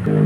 Pagpalang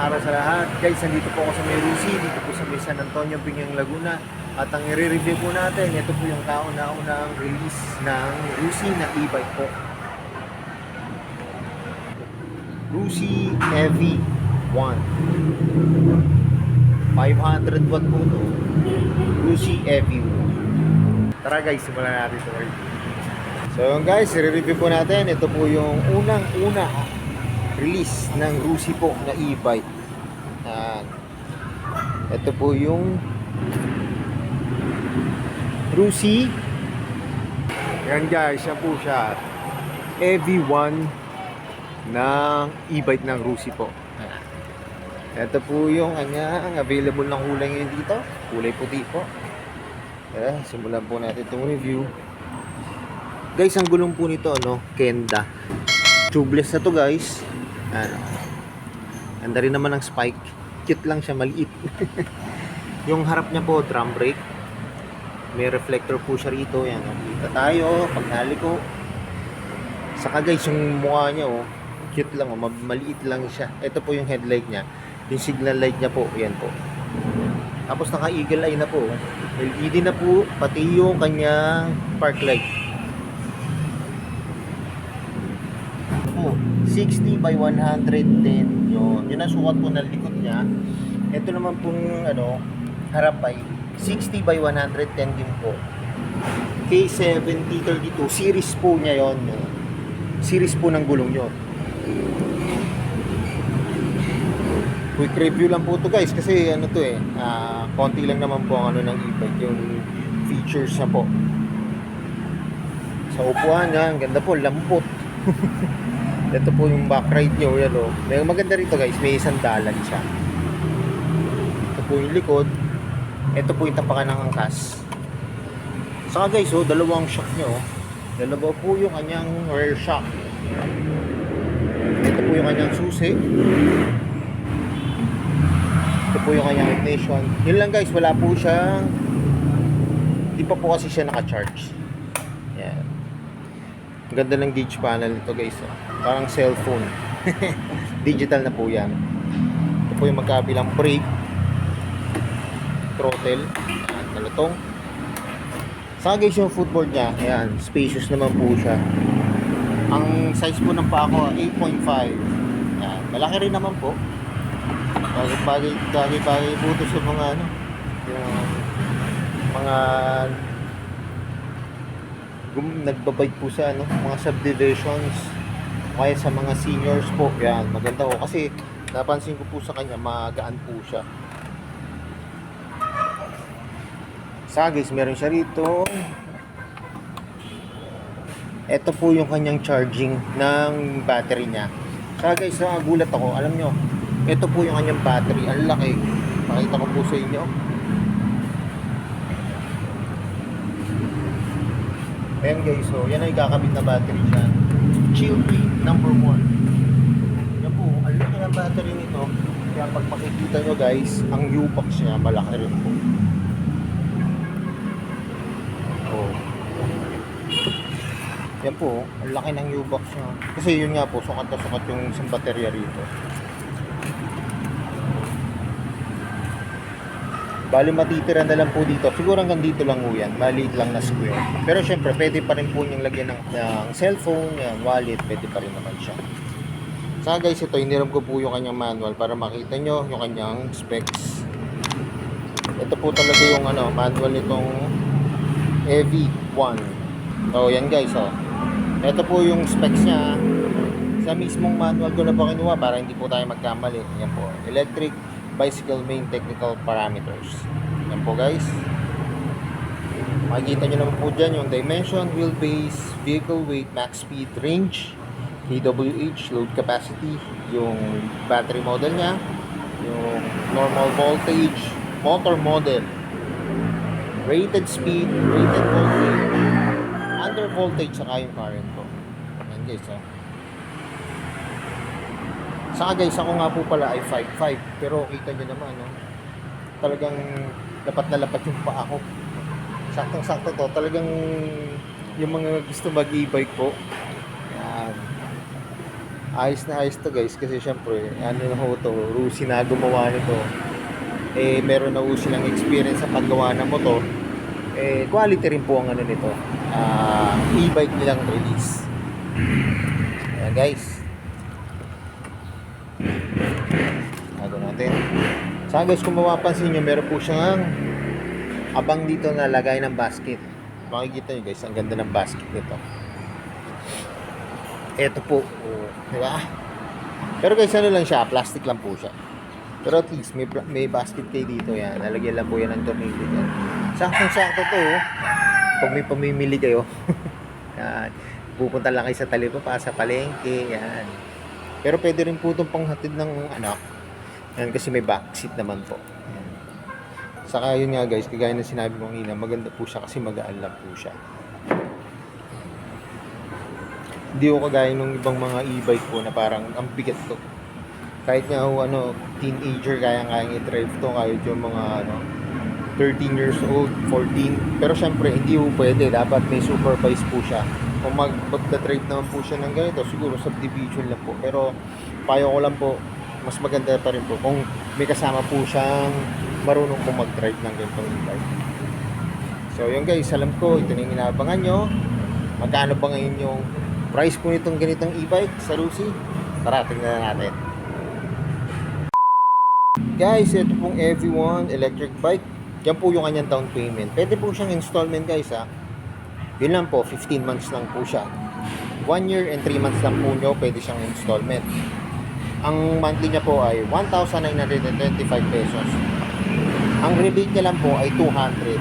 araw sa lahat. Guys, nandito po ako sa may Rusi, dito po sa may San Antonio, Binyang, Laguna. At ang i-review po natin, ito po yung kauna-unang release ng Rusi na e-bike po. Rusi Heavy 1. 500 watt po ito. Rusi Heavy 1. Tara guys, simulan natin ito. So guys, i-review po natin. Ito po yung unang-una release ng Rusi po na e-bike. Ito po yung Rusi. Yan guys, yan po siya. Heavy 1 ng e-bike ng Rusi po. Ito po yung kanyang available ng kulay ngayon dito. Kulay puti po. Simulan po natin itong review. Guys, ang gulong po nito, Kenda. Tubeless na to guys. Ganda rin naman ang spike. Cute lang siya, maliit. Yung harap niya po, drum brake. May reflector po siya rito. Yan, kita tayo pag naliko. Saka guys, yung mukha niya, cute lang, maliit lang siya. Ito po yung headlight niya. Yung signal light niya po, yan po. Tapos naka eagle eye na po. LED na po, pati yung kanyang park light. 60 by 110 yun ang sukat po ng likod niya. Ito naman pong harap ay 60 by 110 din po. K7032 series po niya yon, series po ng gulong yon. Quick review lang po to guys kasi konti lang naman po ang ng e-bike, yung features na po. Sa upuan niya, ang ganda po, lambot. Ito po yung back ride nyo, yan May maganda rito guys, may sandalan siya. Ito po yung likod. Ito po yung tapakan ng angkas. Saka guys, dalawang shock nyo. Dalawa po yung kanyang rear shock. Ito po yung kanyang susi. Ito po yung kanyang ignition. Yun lang guys, wala po siyang, di pa po kasi siya naka-charge. Yan. Ang ganda ng gauge panel nito guys. Parang cellphone. Digital na po yan. Ito po yung magkabilang brake, throttle, talutong. Saka guys yung footboard niya, ayan, spacious naman po siya. Ang size po ng paa ko 8.5. Ayan, malaki rin naman po. Bagay po ito sa mga yung mga nagbabike po sa mga subdivisions, kaya sa mga seniors po. Yan, maganda ko kasi napansin ko po sa kanya, magaan po siya. Saka guys, meron siya rito. Ito po yung kanyang charging ng battery niya. Saka guys, gulat ako, alam nyo, ito po yung kanyang battery, ang laki. Pakita ko po sa inyo. Ayan guys, yan ay kakabit na battery siya. Chiltree number 1. Yan po, ang laki ng battery nito. Kaya pag makikita nyo guys, ang U-box niya malaki rin po. Yan po, ang laki ng U-box niya. Kasi yun nga po, sukat na sukat yung isang baterya rito. Bali matitira na lang po dito. Siguro hanggang dito lang po yan. Maliit lang na square. Pero syempre, pwede pa rin po yung lagyan ng cellphone, yan, wallet. Pwede pa rin naman siya. Saka guys, ito, iniram ko po yung kanyang manual para makita nyo yung kanyang specs. Ito po talaga yung manual nitong Heavy 1. So, yan guys, ito po yung specs niya. Sa mismong manual ko na po kinuha para hindi po tayo magkamali. Yan po, electric bicycle main technical parameters. Yan po guys. Makikita nyo naman po dyan yung dimension, wheelbase, vehicle weight, max speed, range, kWh, load capacity, yung battery model nya, yung normal voltage, motor model, rated speed, rated voltage, under voltage, saka yung current po. Yan guys, oh. Saka guys, ako nga po pala ay 5'5", pero kita nyo naman, no? Talagang lapat na lapat yung paa ko. Saktong-sakto to. Talagang yung mga gusto mag-e-bike po, yan. Ayos na ayos to guys, kasi syempre, ano na ho to, Rusi na gumawa nito. Eh, meron na ho silang experience sa paggawa ng motor. Eh, quality rin po ang ano nito. E-bike nilang release. Ayan guys. Bago natin. Saka guys, kung mapapansin nyo, meron po siyang abang dito na lagay ng basket. Makikita nyo guys, ang ganda ng basket nito. Ito po, oh, di ba? Pero guys, ano lang siya, plastic lang po siya. Pero at least may basket kayo dito, yan. Nalagyan lang po yan ng tornilyo yan. Saktong-sakto to, oh. Pag may pamimili kayo, yan. Pupunta lang kayo sa Talipapa, sa palengke, yan. Pero pwede rin po itong panghatid ng anak. Yan, kasi may backseat naman po. Yan. Saka yun nga guys, kagaya ng sinabi ko kanina, maganda po siya kasi magaan lang po siya. Hindi ko kagaya ng ibang mga e-bike po na parang ang bigat to. Kahit nga ano, teenager kaya-kaya i-drive to, kahit yung mga 13 years old, 14. Pero syempre, hindi po pwede. Dapat may supervise po siya. Kung magda-drive naman po siya ng ganito, siguro subdivision lang po. Pero payo ko lang po, mas maganda pa rin po kung may kasama po siyang marunong po mag-drive ng ganitong e-bike. So yun guys, alam ko, ito na yung inaabangan nyo. Magkano ba ngayon yung price po nitong ganitong e-bike sa Rusi? Tara, tingnan na natin. Guys, ito pong EV1 electric bike. Yan po yung kanyang down payment. Pwede po siyang installment guys ha. Yun lang po, 15 months lang po siya. 1 year and 3 months lang po nyo, pwede siyang installment. Ang monthly niya po ay 1,925 pesos. Ang rebate niya lang po ay 200.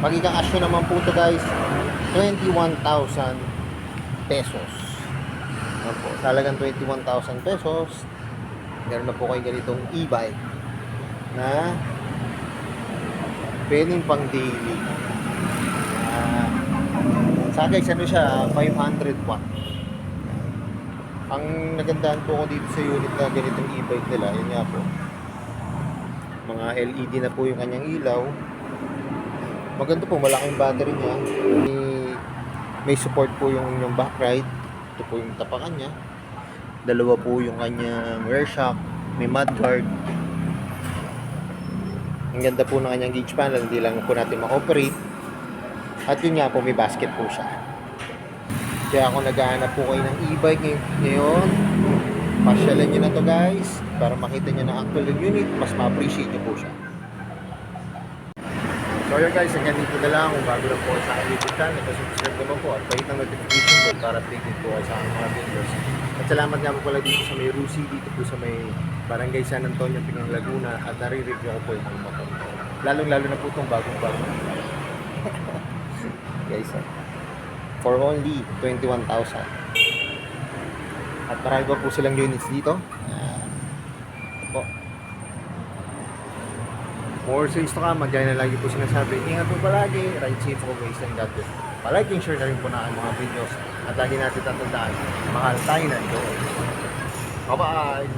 Pag ika-cash nyo naman po ito guys, 21,000 pesos. Ano po, talagang 21,000 pesos. Meron na po kayo ganitong e-bike na pwedeng pang daily. Sa guys, ano siya, 500 watt. Ang nagandahan po ko dito sa unit na ganitong e-bike nila, yun nga po, mga LED na po yung kanyang ilaw. Maganda po, malaking battery niya. May support po yung inyong back ride. Ito po yung tapakan niya. Dalawa po yung kanyang rear shock. May mudguard. Ang ganda po ng kanyang gauge panel, hindi lang po natin ma-operate. At yun nga po, may basket po siya. Kaya kung naghahanap po kayo ng e-bike ngayon, pasyalan nyo na to guys, para makita nyo na actual yung unit, mas ma-appreciate nyo po siya. So yun guys, hanggang dito na lang. Kung bago lang po sa aking YouTube channel, subscribe naman po at pahit ng notification bell para updated po kayo sa aking mga videos. At salamat nga po pala dito sa may Rusi, dito po sa may Barangay San Antonio, Pinang Laguna, at nare-review ko po yung motor. Lalong-lalo na po itong bagong-bago. Guys, for only 21,000. At marami pa po silang units dito. Po. More sales to come, magaya na lagi po sinasabi. Ingat po palagi, ride safe always, and God bless. Palike and share na rin po na ang mga videos. At lagi natin tatandaan, mahal tayo na ito. Bye-bye!